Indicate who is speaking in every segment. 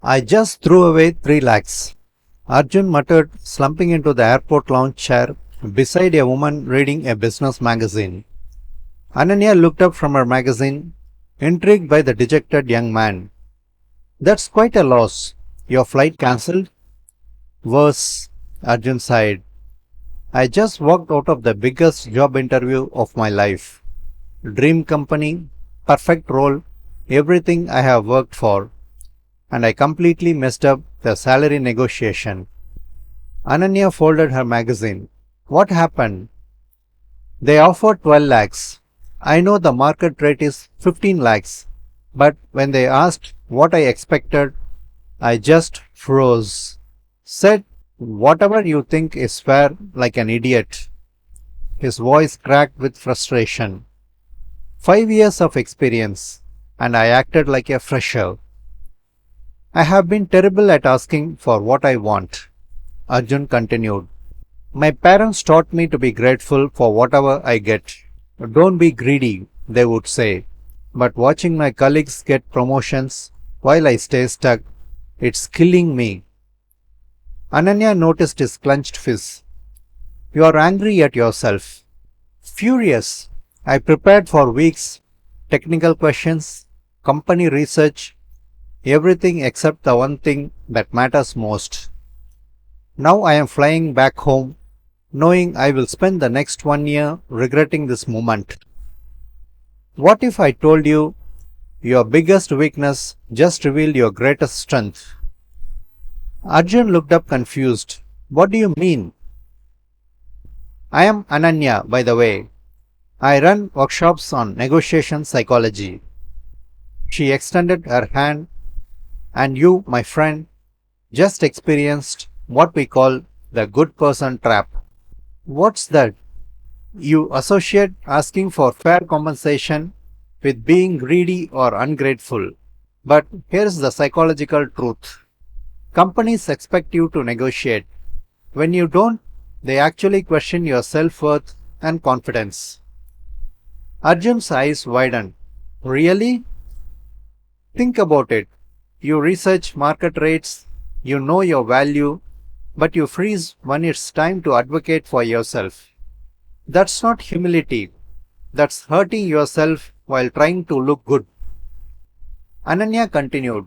Speaker 1: I just threw away 3 lakhs. Arjun muttered, slumping into the airport lounge chair beside a woman reading a business magazine. Ananya looked up from her magazine, intrigued by the dejected young man. That's quite a loss. Your flight cancelled? Worse, Arjun sighed. I just walked out of the biggest job interview of my life. Dream company, perfect role, everything I have worked for, and I completely messed up the salary negotiation. Ananya folded her magazine. What happened? They offered 12 lakhs. I know the market rate is 15 lakhs, but when they asked what I expected, I just froze. Said, whatever you think is fair, like an idiot. His voice cracked with frustration. 5 years of experience, and I acted like a fresher. I have been terrible at asking for what I want, Arjun continued. My parents taught me to be grateful for whatever I get. Don't be greedy, they would say. But watching my colleagues get promotions while I stay stuck, it's killing me. Ananya noticed his clenched fist. You are angry at yourself. Furious. I prepared for weeks, technical questions, company research, everything except the one thing that matters most. Now I am flying back home, knowing I will spend the next 1 year regretting this moment. What if I told you your biggest weakness just revealed your greatest strength? Arjun looked up confused. What do you mean? I am Ananya, by the way. I run workshops on negotiation psychology. She extended her hand, and you, my friend, just experienced what we call the good person trap. What's that? You associate asking for fair compensation with being greedy or ungrateful. But here's the psychological truth. Companies expect you to negotiate. When you don't, they actually question your self-worth and confidence. Arjun's eyes widened. Really? Think about it. You research market rates, you know your value, but you freeze when it's time to advocate for yourself. That's not humility. That's hurting yourself while trying to look good. Ananya continued.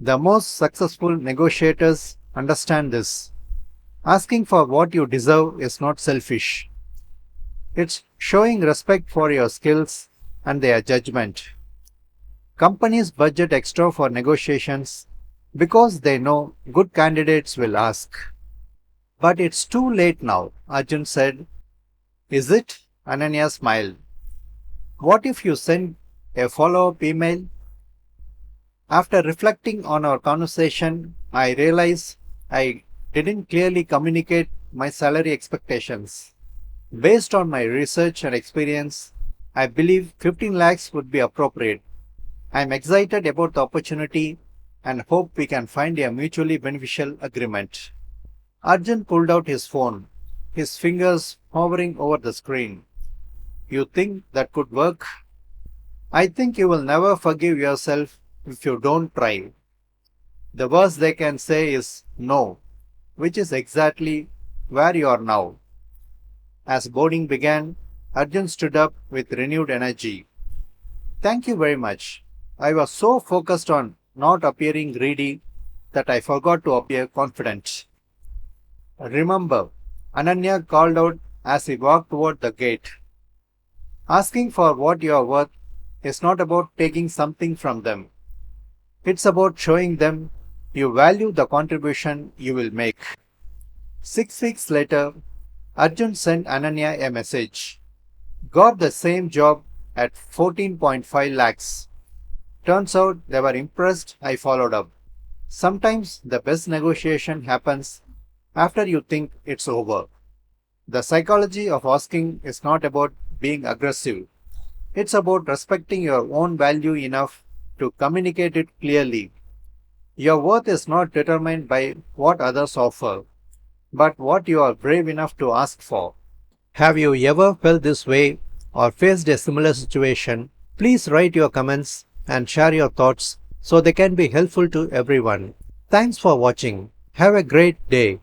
Speaker 1: The most successful negotiators understand this. Asking for what you deserve is not selfish. It's showing respect for your skills and their judgment. Companies budget extra for negotiations because they know good candidates will ask. But it's too late now, Arjun said. Is it? Ananya smiled. What if you send a follow-up email? After reflecting on our conversation, I realized I didn't clearly communicate my salary expectations. Based on my research and experience, I believe 15 lakhs would be appropriate. I am excited about the opportunity and hope we can find a mutually beneficial agreement. Arjun pulled out his phone, his fingers hovering over the screen. You think that could work? I think you will never forgive yourself if you don't try. The worst they can say is no, which is exactly where you are now. As boarding began, Arjun stood up with renewed energy. Thank you very much. I was so focused on not appearing greedy that I forgot to appear confident. Remember, Ananya called out as he walked toward the gate. Asking for what you are worth is not about taking something from them. It's about showing them you value the contribution you will make. 6 weeks later, Arjun sent Ananya a message. Got the same job at 14.5 lakhs. Turns out they were impressed. I followed up. Sometimes the best negotiation happens after you think it's over. The psychology of asking is not about being aggressive. It's about respecting your own value enough to communicate it clearly. Your worth is not determined by what others offer, but what you are brave enough to ask for. Have you ever felt this way or faced a similar situation? Please write your comments and share your thoughts so they can be helpful to everyone. Thanks for watching. Have a great day.